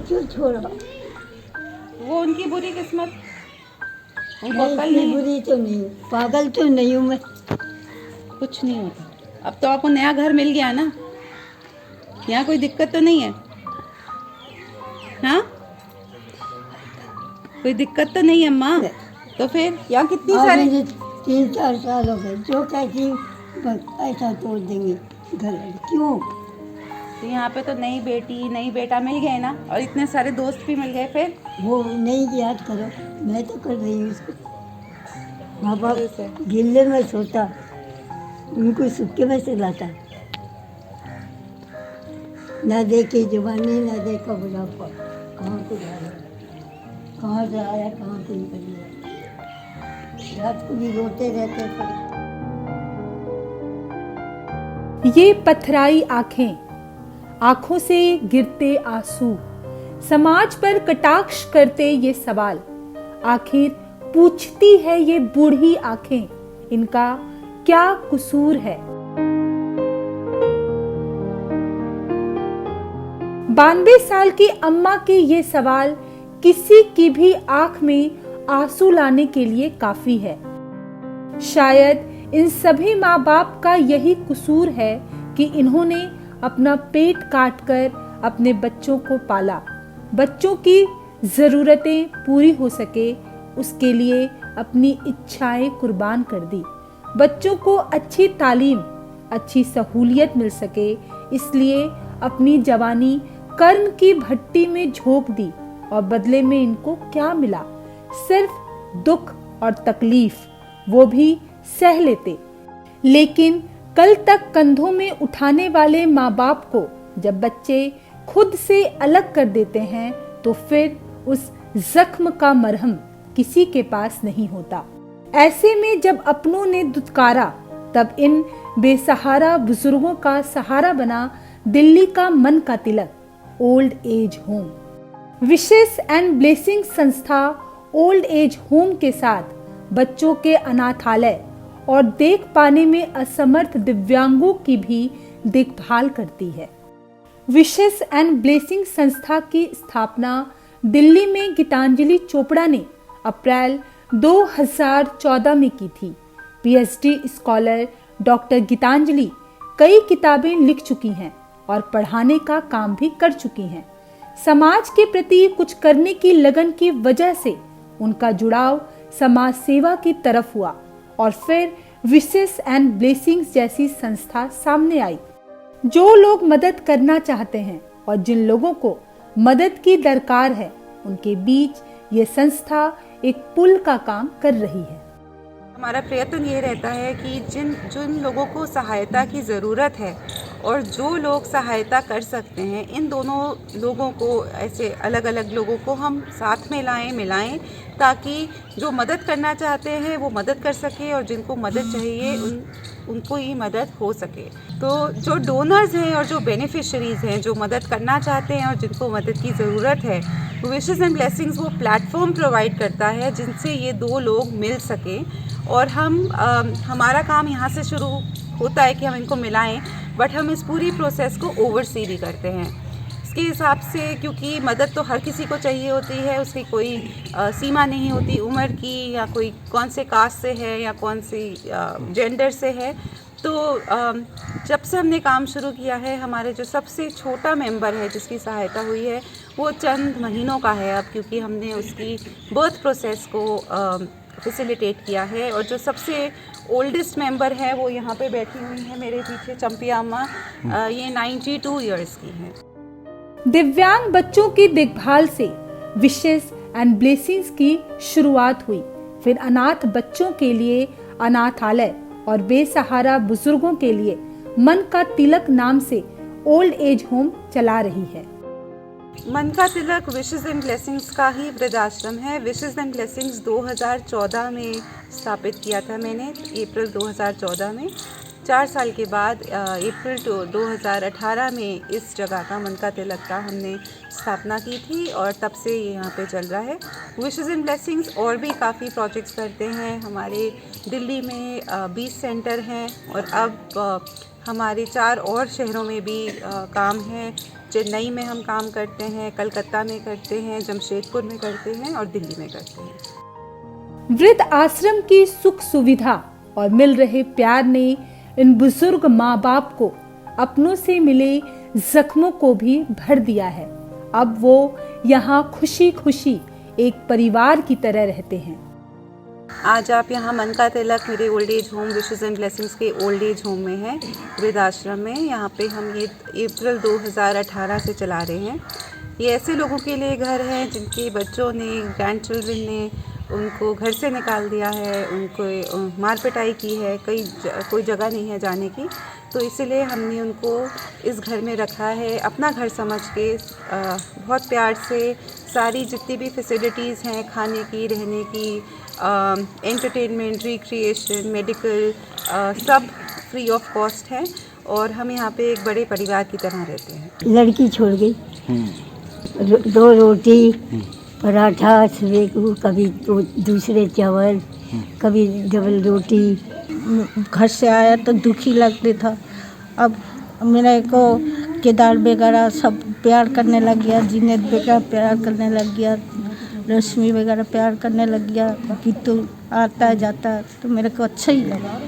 क्यों छोड़ा? वो उनकी बुरी किस्मत, उनको मैं अकल इतनी नहीं, बुरी तो नहीं हूँ, पागल तो नहीं हूँ मैं। कुछ नहीं होता। अब तो आपको नया घर मिल गया ना, यहाँ कोई दिक्कत तो नहीं है? हाँ, कोई दिक्कत तो नहीं है अम्मा? तो फिर यहाँ कितनी आज सारी, मुझे 3-4 साल हो गए, जो कहती बस ऐसा तोड़ देंगे घर वाले। क्यों? तो यहाँ पे तो नई बेटी नई बेटा मिल गए ना, और इतने सारे दोस्त भी मिल गए। फिर वो नहीं याद करो, मैं तो कर रही हूँ इसको। माँ बाप शुरू से गिल्ले में सोता, उनको सुक्के में से लाता। ना देखे जवानी, ना देखा बुढ़ापा, कहाँ को जा रहा है, कहाँ से आया, कहाँ को निकल गया। रात को भी रोते रहते थे। ये पथराई आंखें, आंखों से गिरते आंसू, समाज पर कटाक्ष करते ये सवाल, आखिर पूछती है ये बूढ़ी आंखें, इनका क्या कसूर है? 92 साल की अम्मा के ये सवाल किसी की भी आंख में आंसू लाने के लिए काफी है। शायद इन सभी माँ बाप का यही कसूर है कि इन्होंने अपना पेट काटकर अपने बच्चों को पाला, बच्चों की जरूरतें पूरी हो सके उसके लिए अपनी इच्छाएं कुर्बान कर दी, बच्चों को अच्छी तालीम, अच्छी सहूलियत मिल सके इसलिए अपनी जवानी कर्म की भट्टी में झोंक दी, और बदले में इनको क्या मिला? सिर्फ दुख और तकलीफ, वो भी सह लेते। लेकिन कल तक कंधों में उठाने वाले माँ बाप को जब बच्चे खुद से अलग कर देते हैं तो फिर उस जख्म का मरहम किसी के पास नहीं होता। ऐसे में जब अपनों ने दुत्कारा तब इन बेसहारा बुजुर्गों का सहारा बना दिल्ली का मन का तिलक, old age home. Wishes and blessing संस्था ओल्ड एज होम के साथ बच्चों के अनाथालय और देख पाने में असमर्थ दिव्यांगों की भी देखभाल करती है। विशेस एंड ब्लेसिंग संस्था की स्थापना दिल्ली में गीतांजलि चोपड़ा ने अप्रैल 2014 में की थी। पीएचडी स्कॉलर डॉक्टर गीतांजलि कई किताबें लिख चुकी हैं और पढ़ाने का काम भी कर चुकी हैं। समाज के प्रति कुछ करने की लगन की वजह से उनका जुड़ाव समाज सेवा की तरफ हुआ और फिर विशेस एंड ब्लेसिंग्स जैसी संस्था सामने आई। जो लोग मदद करना चाहते हैं और जिन लोगों को मदद की दरकार है उनके बीच ये संस्था एक पुल का काम कर रही है। हमारा प्रयत्न ये रहता है कि जिन लोगों को सहायता की ज़रूरत है और जो लोग सहायता कर सकते हैं, इन दोनों लोगों को, ऐसे अलग अलग लोगों को हम साथ में मिलाएं ताकि जो मदद करना चाहते हैं वो मदद कर सके और जिनको मदद चाहिए उनको ही मदद हो सके। तो जो डोनर्स हैं और जो बेनिफिशरीज़ हैं, जो मदद करना चाहते हैं और जिनको मदद की ज़रूरत है, विशेस एंड ब्लेसिंग्स वो प्लेटफॉर्म प्रोवाइड करता है जिनसे ये दो लोग मिल सकें। और हमारा काम यहाँ से शुरू होता है कि हम इनको मिलाएं, बट हम इस पूरी प्रोसेस को ओवरसी भी करते हैं इसके हिसाब से, क्योंकि मदद तो हर किसी को चाहिए होती है, उसकी कोई सीमा नहीं होती उम्र की, या कोई कौन से कास्ट से है या कौन सी जेंडर से है। तो जब से हमने काम शुरू किया है, हमारे जो सबसे छोटा मेंबर है जिसकी सहायता हुई है वो चंद महीनों का है अब, क्योंकि हमने उसकी बर्थ प्रोसेस को फैसिलिटेट किया है। और जो सबसे ओल्डेस्ट मेंबर है वो यहाँ पे बैठी हुई है मेरे पीछे, चंपिया अम्मा, ये 92 इयर्स की हैं। दिव्यांग बच्चों की देखभाल से विशेस एंड ब्लेसिंग्स की शुरुआत हुई, फिर अनाथ बच्चों के लिए अनाथालय और बेसहारा बुजुर्गों के लिए मन का तिलक नाम से ओल्ड एज होम चला रही है। मन का तिलक विशेस एंड ब्लेसिंग्स का ही वृद्धाश्रम है। विशेस एंड ब्लेसिंग्स 2014 में स्थापित किया था मैंने, अप्रैल 2014 में। 4 साल के बाद अप्रैल 2018 में इस जगह का मनका तिलक का हमने स्थापना की थी और तब से ये यहाँ पे चल रहा है। विशेस एंड ब्लेसिंग्स और भी काफ़ी प्रोजेक्ट्स करते हैं। हमारे दिल्ली में 20 सेंटर हैं और अब हमारे 4 और शहरों में भी काम है। चेन्नई में हम काम करते हैं, कलकत्ता में करते हैं, जमशेदपुर में करते हैं और दिल्ली में करते हैं। वृद्ध आश्रम की सुख सुविधा और मिल रहे प्यार ने इन बुजुर्ग माँ बाप को अपनों से मिले जख्मों को भी भर दिया है। अब वो यहाँ खुशी खुशी एक परिवार की तरह रहते हैं। आज आप यहाँ मनका तिलक मेरे old age home wishes and blessings के ओल्ड एज होम में हैं, वृद्धाश्रम में। यहाँ पे हम ये अप्रैल 2018 से चला रहे हैं। ये ऐसे लोगों के लिए घर है जिनके बच्चों ने, ग्रैंड चिल्ड्रन ने उनको घर से निकाल दिया है, उनको मार पिटाई की है, कोई जगह नहीं है जाने की, तो इसीलिए हमने उनको इस घर में रखा है अपना घर समझ के। बहुत प्यार से सारी जितनी भी फैसिलिटीज़ हैं, खाने की, रहने की, एंटरटेनमेंट, रिक्रिएशन, मेडिकल, सब फ्री ऑफ कॉस्ट है और हम यहाँ पे एक बड़े परिवार की तरह रहते हैं। लड़की छोड़ गई, 2 रोटी पराठा सुबह को, कभी तो दूसरे चावल, कभी डबल रोटी। घर से आया तो दुखी लगते था। अब मेरे को केदार वगैरह सब प्यार करने लग गया, जीनत वगैरह प्यार करने लग गया, रश्मि वगैरह प्यार करने लग गया। कितु आता है जाता है तो मेरे को अच्छा ही लगा,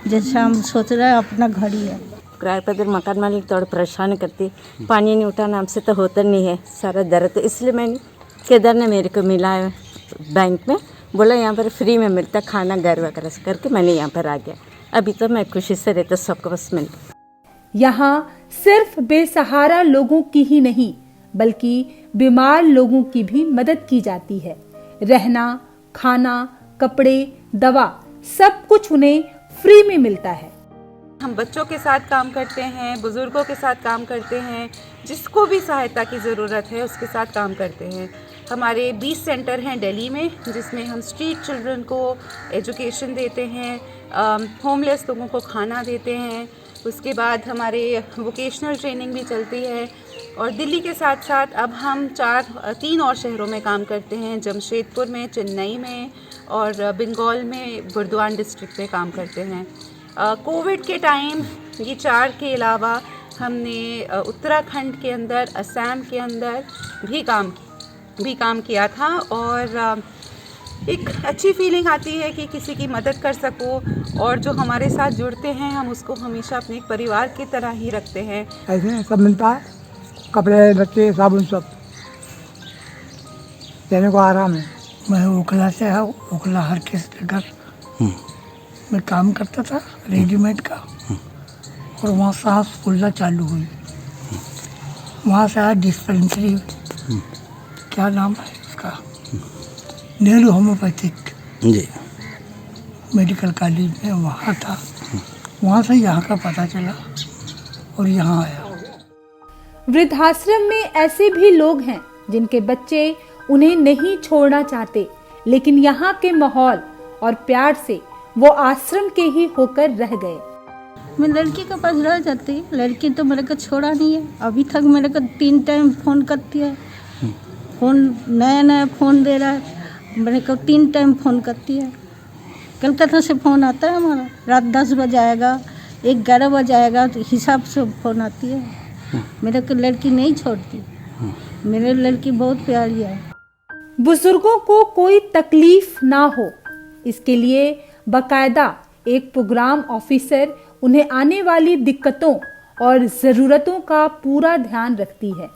जैसे हम सोच रहे हैं अपना घर ही है। किराए पर इधर मकान मालिक थोड़ा परेशान करती, पानी नहीं उठाना हमसे तो होता नहीं है, सारा दर्द। इसलिए मैंने केदार ने मेरे को मिला है बैंक में, बोला यहाँ पर फ्री में मिलता खाना घर वगैरह से, करके मैंने यहाँ पर आ गया। अभी तो मैं खुशी से रहता, सबको बस मिल। यहाँ सिर्फ बेसहारा लोगों की ही नहीं बल्कि बीमार लोगों की भी मदद की जाती है। रहना, खाना, कपड़े, दवा सब कुछ उन्हें फ्री में मिलता है। हम बच्चों के साथ काम करते हैं, बुज़ुर्गों के साथ काम करते हैं, जिसको भी सहायता की ज़रूरत है उसके साथ काम करते हैं। हमारे 20 सेंटर हैं दिल्ली में जिसमें हम स्ट्रीट चिल्ड्रन को एजुकेशन देते हैं, होमलेस लोगों को खाना देते हैं। उसके बाद हमारे वोकेशनल ट्रेनिंग भी चलती है और दिल्ली के साथ साथ अब हम 3 और शहरों में काम करते हैं, जमशेदपुर में, चेन्नई में और बंगाल में बुर्दवान डिस्ट्रिक्ट में काम करते हैं। कोविड के टाइम ये 4 के अलावा हमने उत्तराखंड के अंदर, असम के अंदर भी काम किया था और एक अच्छी फीलिंग आती है कि किसी की मदद कर सको और जो हमारे साथ जुड़ते हैं हम उसको हमेशा अपने एक परिवार की तरह ही रखते हैं। ऐसे सब मिलता है, कपड़े, बच्चे, साबुन सब देने को आराम है। मैं ओखला से हूँ, ओखला हर किस घर में काम करता था रेडीमेड का, और वहाँ सांस फूलना चालू हुई। वहाँ से आया डिस्पेंसरी, क्या नाम है उसका, नेहरू होम्योपैथिक जी मेडिकल कॉलेज में, वहाँ था। वहाँ से यहाँ का पता चला और यहाँ आया। वृद्धाश्रम में ऐसे भी लोग हैं जिनके बच्चे उन्हें नहीं छोड़ना चाहते, लेकिन यहाँ के माहौल और प्यार से वो आश्रम के ही होकर रह गए। मैं लड़की के पास रह जाती, लड़की तो मेरे को छोड़ा नहीं है। अभी तक मेरे को 3 टाइम फ़ोन करती है, फ़ोन नया फ़ोन दे रहा है, मेरे को 3 टाइम फ़ोन करती है। कलकत्ता से फ़ोन आता है हमारा, रात 10 बजे आएगा, 11 बजे आएगा, तो हिसाब से फ़ोन आती है। मेरे को लड़की नहीं छोड़ती, मेरे लड़की बहुत प्यारी है। बुजुर्गों को कोई तकलीफ ना हो, इसके लिए बाकायदा एक प्रोग्राम ऑफिसर उन्हें आने वाली दिक्कतों और ज़रूरतों का पूरा ध्यान रखती है।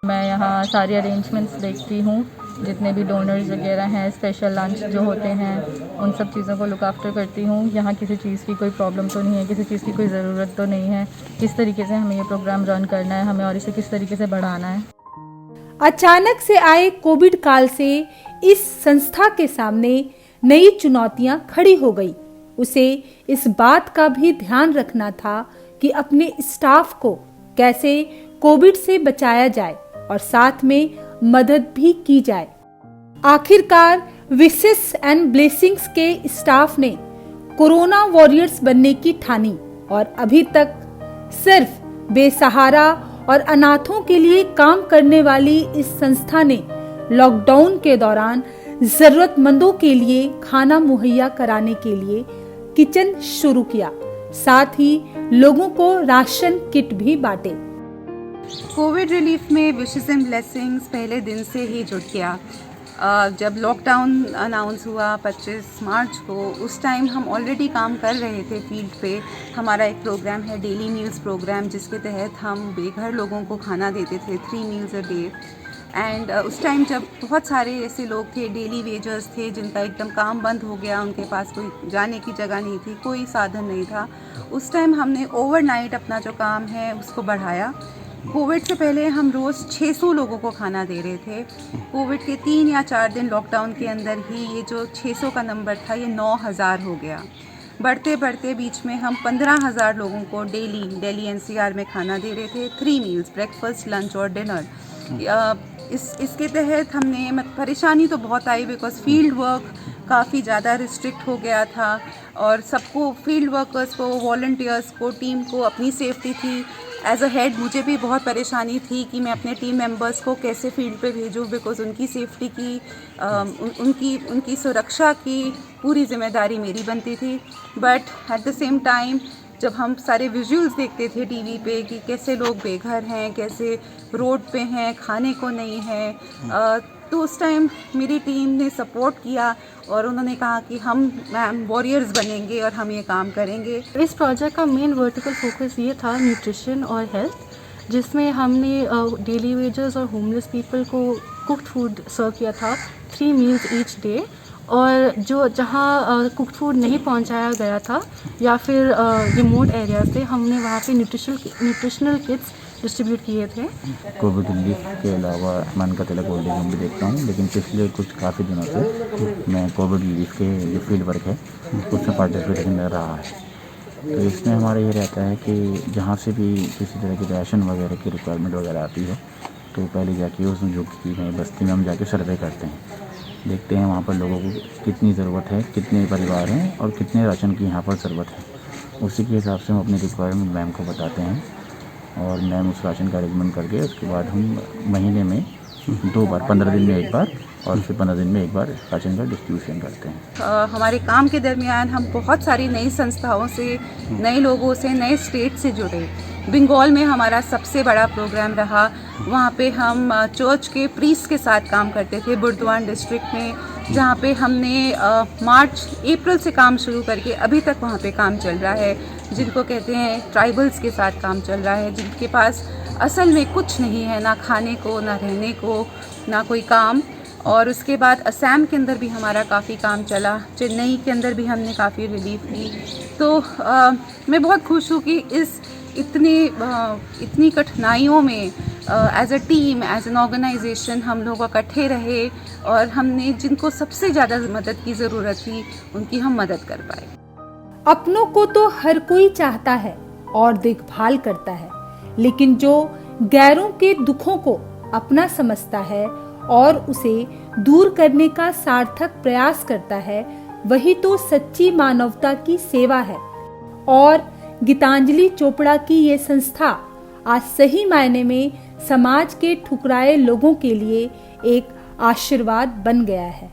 मैं यहाँ सारे अरेंजमेंट्स देखती हूँ, जितने भी डोनर्स वगैरह हैं, स्पेशल लंच जो होते हैं, उन सब चीज़ों को लुक आफ्टर करती हूँ। यहाँ किसी चीज़ की कोई प्रॉब्लम तो नहीं है, किसी चीज़ की कोई ज़रूरत तो नहीं है। किस तरीके से हमें ये प्रोग्राम रन करना है, हमें और इसे किस तरीके से बढ़ाना है। अचानक से आए कोविड काल से इस संस्था के सामने नई चुनौतियां खड़ी हो गई। उसे इस बात का भी ध्यान रखना था कि अपने स्टाफ को कैसे कोविड से बचाया जाए और साथ में मदद भी की जाए। आखिरकार विशेस एंड ब्लेसिंग्स के स्टाफ ने कोरोना वॉरियर्स बनने की ठानी और अभी तक सिर्फ बेसहारा और अनाथों के लिए काम करने वाली इस संस्था ने लॉकडाउन के दौरान जरूरतमंदों के लिए खाना मुहैया कराने के लिए किचन शुरू किया, साथ ही लोगों को राशन किट भी बांटे। कोविड रिलीफ में विशेस एंड ब्लेसिंग्स पहले दिन से ही जुट गया। जब लॉकडाउन अनाउंस हुआ 25 मार्च को, उस टाइम हम ऑलरेडी काम कर रहे थे फील्ड पे। हमारा एक प्रोग्राम है डेली मील्स प्रोग्राम, जिसके तहत हम बेघर लोगों को खाना देते थे 3 मील्स अ डे। एंड उस टाइम जब बहुत सारे ऐसे लोग थे, डेली वेजर्स थे, जिनका एकदम काम बंद हो गया, उनके पास कोई जाने की जगह नहीं थी, कोई साधन नहीं था, उस टाइम हमने ओवरनाइट अपना जो काम है उसको बढ़ाया। कोविड से पहले हम रोज़ 600 लोगों को खाना दे रहे थे। कोविड के 3 या 4 दिन लॉकडाउन के अंदर ही ये जो 600 का नंबर था ये 9000 हो गया। बढ़ते बढ़ते बीच में हम 15,000 लोगों को दिल्ली एनसीआर में खाना दे रहे थे, 3 मील्स, ब्रेकफास्ट, लंच और डिनर। इसके तहत हमने परेशानी तो बहुत आई, बिकॉज़ फील्ड वर्क काफ़ी ज़्यादा रिस्ट्रिक्ट हो गया था और सबको, फील्ड वर्कर्स को, वॉलंटियर्स को, टीम को अपनी सेफ्टी थी। एज अ हेड मुझे भी बहुत परेशानी थी कि मैं अपने टीम मेंबर्स को कैसे फील्ड पे भेजूं, बिकॉज़ उनकी सेफ्टी की, उनकी सुरक्षा की पूरी जिम्मेदारी मेरी बनती थी। But at the same time जब हम सारे विजुअल्स देखते थे टीवी पे कि कैसे लोग बेघर हैं, कैसे रोड पे हैं, खाने को नहीं है, तो उस टाइम मेरी टीम ने सपोर्ट किया और उन्होंने कहा कि हम वॉरियर्स बनेंगे और हम ये काम करेंगे। इस प्रोजेक्ट का मेन वर्टिकल फोकस ये था न्यूट्रिशन और हेल्थ, जिसमें हमने डेली वेजर्स और होमलेस पीपल को कुक्ड फूड सर्व किया था, 3 मील्स ईच डे। और जो जहाँ कुक्ड फूड नहीं पहुँचाया गया था या फिर रिमोट एरियाज थे, हमने वहाँ पे न्यूट्रिशनल किट्स डिस्ट्रीब्यूट किए थे। कोविड रिलीफ के अलावा मन का तिलक ओल्ड एज होम भी देखता हूँ, लेकिन पिछले काफ़ी दिनों से मैं कोविड रिलीफ के जो फील्ड वर्क है उसमें पार्टिसिपेट कर रहा है। तो इसमें हमारा ये रहता है कि जहाँ से भी किसी तरह की राशन वगैरह की रिक्वायरमेंट वगैरह आती है तो पहले जाके उस जो की नई बस्ती में हम जाके सर्वे करते हैं, देखते हैं वहाँ पर लोगों को कितनी ज़रूरत है, कितने परिवार हैं और कितने राशन की यहाँ पर ज़रूरत है। उसी के हिसाब से हम अपनी रिक्वायरमेंट मैम को बताते हैं और मैम उस राशन का अरेंजमेंट करके उसके बाद हम महीने में 2 बार, 15 दिन में एक बार और फिर 15 दिन में एक बार राशन का डिस्ट्रीब्यूशन करते हैं। हमारे काम के दरमियान हम बहुत सारी नई संस्थाओं से, नए लोगों से, नए स्टेट से जुड़े। बंगाल में हमारा सबसे बड़ा प्रोग्राम रहा, वहाँ पे हम चर्च के प्रीस्ट के साथ काम करते थे बुर्दवान डिस्ट्रिक्ट में, जहाँ पे हमने अप्रैल से काम शुरू करके अभी तक वहाँ पे काम चल रहा है, जिनको कहते हैं ट्राइबल्स के साथ काम चल रहा है, जिनके पास असल में कुछ नहीं है, ना खाने को, ना रहने को, ना कोई काम। और उसके बाद असम के अंदर भी हमारा काफ़ी काम चला, चेन्नई के अंदर भी हमने काफ़ी रिलीफ दी। तो मैं बहुत खुश हूँ कि इतनी कठिनाइयों में as a team, as an organisation हम लोग इकट्ठे रहे और हमने जिनको सबसे ज़्यादा मदद की ज़रूरत थी उनकी हम मदद कर पाए। अपनों को तो हर कोई चाहता है और देखभाल करता है, लेकिन जो गैरों के दुखों को अपना समझता है और उसे दूर करने का सार्थक प्रयास करता है, वही तो सच्ची मानवता की सेवा है। और गीतांजलि चोपड़ा की ये संस्था आज सही मायने में समाज के ठुकराए लोगों के लिए एक आशीर्वाद बन गया है।